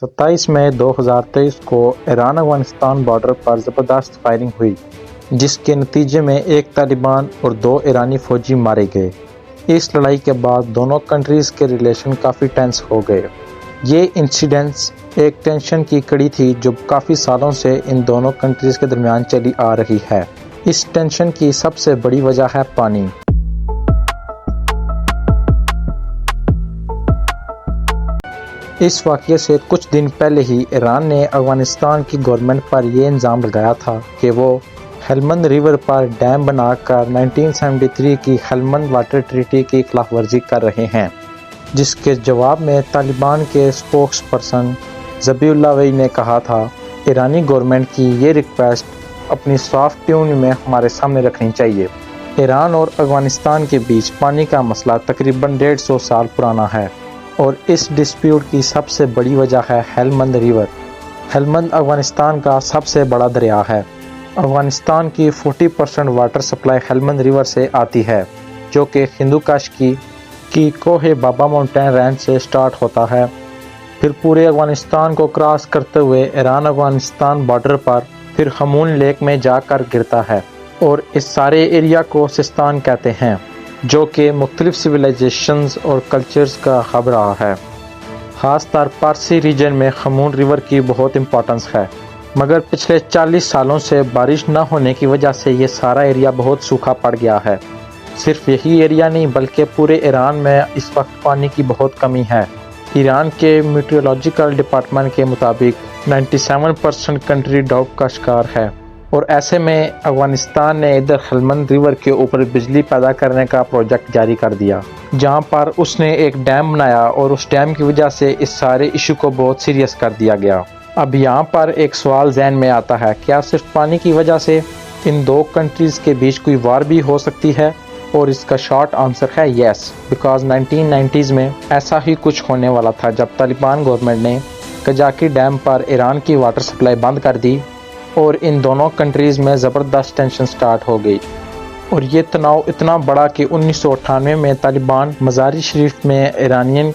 27 مئی 2023 کو ایران افغانستان بارڈر پر زبردست فائرنگ ہوئی، جس کے نتیجے میں ایک طالبان اور 2 ایرانی فوجی مارے گئے۔ اس لڑائی کے بعد دونوں کنٹریز کے ریلیشن کافی ٹینس ہو گئے۔ یہ انسیڈنٹس ایک ٹینشن کی کڑی تھی جو کافی سالوں سے ان دونوں کنٹریز کے درمیان چلی آ رہی ہے۔ اس ٹینشن کی سب سے بڑی وجہ ہے پانی۔ اس واقعے سے کچھ دن پہلے ہی ایران نے افغانستان کی گورنمنٹ پر یہ الزام لگایا تھا کہ وہ ہیلمند ریور پر ڈیم بنا کر 1973 کی ہیلمند واٹر ٹریٹی کی خلاف ورزی کر رہے ہیں، جس کے جواب میں طالبان کے اسپوکس پرسن ذبیح اللہ وی نے کہا تھا، ایرانی گورنمنٹ کی یہ ریکویسٹ اپنی سافٹ ٹیون میں ہمارے سامنے رکھنی چاہیے۔ ایران اور افغانستان کے بیچ پانی کا مسئلہ تقریباً 150 سال پرانا ہے، اور اس ڈسپیوٹ کی سب سے بڑی وجہ ہے ہیلمند ریور۔ ہیلمند افغانستان کا سب سے بڑا دریا ہے۔ افغانستان کی 40% واٹر سپلائی ہیلمند ریور سے آتی ہے، جو کہ ہندو کش کی کوہ بابا ماؤنٹین رینج سے سٹارٹ ہوتا ہے، پھر پورے افغانستان کو کراس کرتے ہوئے ایران افغانستان بارڈر پر پھر خمون لیک میں جا کر گرتا ہے، اور اس سارے ایریا کو سستان کہتے ہیں، جو کہ مختلف سویلائزیشنز اور کلچرز کا ہب رہا ہے۔ خاص طور پارسی ریجن میں خمون ریور کی بہت امپورٹنس ہے، مگر پچھلے 40 سالوں سے بارش نہ ہونے کی وجہ سے یہ سارا ایریا بہت سوکھا پڑ گیا ہے۔ صرف یہی ایریا نہیں بلکہ پورے ایران میں اس وقت پانی کی بہت کمی ہے۔ ایران کے میٹیورولوجیکل ڈپارٹمنٹ کے مطابق 97% کنٹری ڈراؤٹ کا شکار ہے، اور ایسے میں افغانستان نے ادھر ہیلمند ریور کے اوپر بجلی پیدا کرنے کا پروجیکٹ جاری کر دیا، جہاں پر اس نے ایک ڈیم بنایا، اور اس ڈیم کی وجہ سے اس سارے ایشو کو بہت سیریس کر دیا گیا۔ اب یہاں پر ایک سوال ذہن میں آتا ہے، کیا صرف پانی کی وجہ سے ان دو کنٹریز کے بیچ کوئی وار بھی ہو سکتی ہے؟ اور اس کا شارٹ آنسر ہے یس، بیکاز 1990s میں ایسا ہی کچھ ہونے والا تھا جب طالبان گورنمنٹ نے کجاکی ڈیم پر ایران کی واٹر سپلائی بند کر دی، اور ان دونوں کنٹریز میں زبردست ٹینشن سٹارٹ ہو گئی، اور یہ تناؤ اتنا بڑا کہ 1998 میں طالبان مزاری شریف میں ایرانین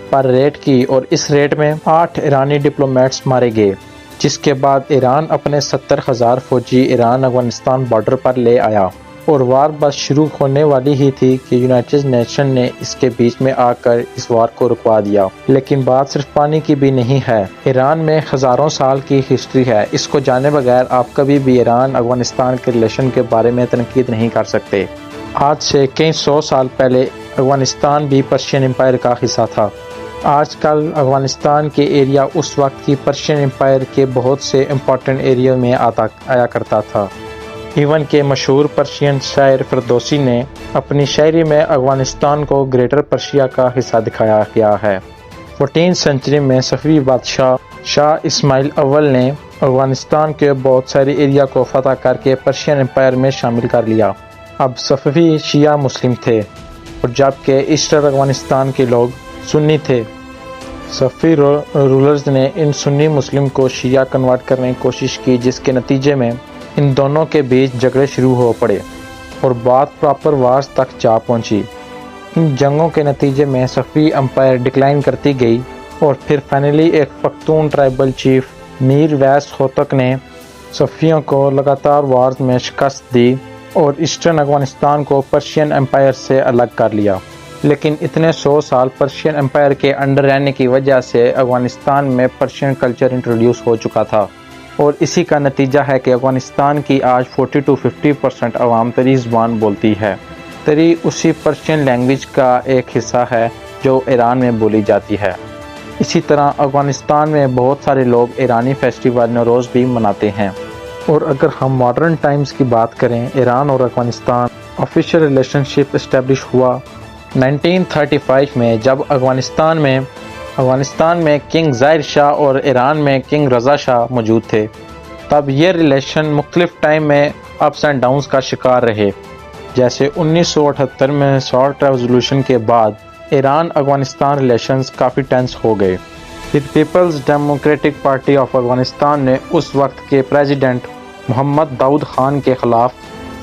پر ریڈ کی، اور اس ریڈ میں 8 ایرانی ڈپلومیٹس مارے گئے، جس کے بعد ایران اپنے 70,000 فوجی ایران افغانستان بارڈر پر لے آیا، اور وار بس شروع ہونے والی ہی تھی کہ یونائٹڈ نیشن نے اس کے بیچ میں آ کر اس وار کو رکوا دیا۔ لیکن بات صرف پانی کی بھی نہیں ہے، ایران میں ہزاروں سال کی ہسٹری ہے، اس کو جانے بغیر آپ کبھی بھی ایران افغانستان کے ریلیشن کے بارے میں تنقید نہیں کر سکتے۔ آج سے کئی 100 سال پہلے افغانستان بھی پرشین امپائر کا حصہ تھا۔ آج کل افغانستان کے ایریا اس وقت کی پرشین امپائر کے بہت سے امپورٹنٹ ایریا میں آیا کرتا تھا۔ ایون کہ مشہور پرشین شاعر فردوسی نے اپنی شاعری میں افغانستان کو گریٹر پرشیا کا حصہ دکھایا گیا ہے۔ 14 سنچری میں صفوی بادشاہ شاہ اسماعیل اول نے افغانستان کے بہت سارے ایریا کو فتح کر کے پرشین امپائر میں شامل کر لیا۔ اب صفوی شیعہ مسلم تھے، اور جبکہ ایسٹر افغانستان کے لوگ سنی تھے۔ صفوی رولرز نے ان سنی مسلم کو شیعہ کنورٹ کرنے کی کوشش کی، جس کے نتیجے میں ان دونوں کے بیچ جھگڑے شروع ہو پڑے، اور بات پراپر وارز تک جا پہنچی۔ ان جنگوں کے نتیجے میں صفوی امپائر ڈکلائن کرتی گئی، اور پھر فائنلی ایک پختون ٹرائبل چیف میر ویس ہوتک نے صفویوں کو لگاتار وارز میں شکست دی، اور ایسٹرن افغانستان کو پرشین امپائر سے الگ کر لیا۔ لیکن اتنے 100 سال پرشین امپائر کے انڈر رہنے کی وجہ سے افغانستان میں پرشین کلچر انٹروڈیوس ہو چکا تھا، اور اسی کا نتیجہ ہے کہ افغانستان کی آج 40 to 50% عوام تری زبان بولتی ہے۔ تری اسی پرشین لینگویج کا ایک حصہ ہے جو ایران میں بولی جاتی ہے۔ اسی طرح افغانستان میں بہت سارے لوگ ایرانی فیسٹیول نوروز بھی مناتے ہیں۔ اور اگر ہم ماڈرن ٹائمز کی بات کریں، ایران اور افغانستان آفیشیل ریلیشن شپ اسٹیبلش ہوا 1935 میں، جب افغانستان میں کنگ ظاہر شاہ اور ایران میں کنگ رضا شاہ موجود تھے۔ تب یہ ریلیشن مختلف ٹائم میں اپس اینڈ ڈاؤنز کا شکار رہے، جیسے 1978 میں سالٹ ریزولوشن کے بعد ایران افغانستان ریلیشنز کافی ٹینس ہو گئے۔ پھر people's democratic party of Afghanistan نے اس وقت کے پریزیڈنٹ محمد داؤد خان کے خلاف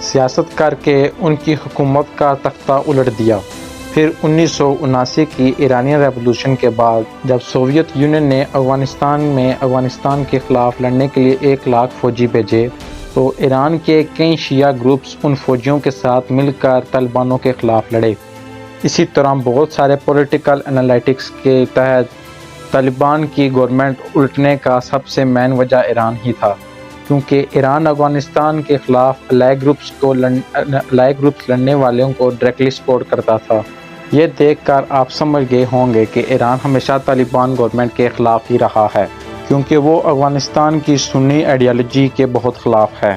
سیاست کر کے ان کی حکومت کا تختہ الٹ دیا، پھر 1979 کی ایرانین ریولوشن کے بعد جب سوویت یونین نے افغانستان کے خلاف لڑنے کے لیے 1 لاکھ فوجی بھیجے تو ایران کے کئی شیعہ گروپس ان فوجیوں کے ساتھ مل کر طالبانوں کے خلاف لڑے۔ اسی طرح بہت سارے پولیٹیکل انالیٹکس کے تحت طالبان کی گورنمنٹ الٹنے کا سب سے مین وجہ ایران ہی تھا، کیونکہ ایران افغانستان کے خلاف الائے گروپس لڑنے والوں کو ڈائریکٹلی سپورٹ کرتا تھا۔ یہ دیکھ کر آپ سمجھ گئے ہوں گے کہ ایران ہمیشہ طالبان گورنمنٹ کے خلاف ہی رہا ہے، کیونکہ وہ افغانستان کی سنی آئیڈیالوجی کے بہت خلاف ہے۔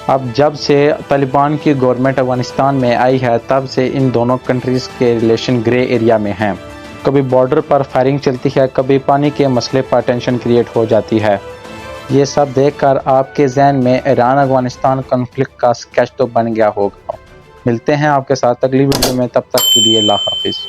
اب جب سے طالبان کی گورنمنٹ افغانستان میں آئی ہے تب سے ان دونوں کنٹریز کے ریلیشن گرے ایریا میں ہیں۔ کبھی بارڈر پر فائرنگ چلتی ہے، کبھی پانی کے مسئلے پر ٹینشن کریٹ ہو جاتی ہے۔ یہ سب دیکھ کر آپ کے ذہن میں ایران افغانستان کنفلکٹ کا سکیچ تو بن گیا ہوگا۔ ملتے ہیں آپ کے ساتھ اگلی ویڈیو میں، تب تک کے لیے اللہ حافظ۔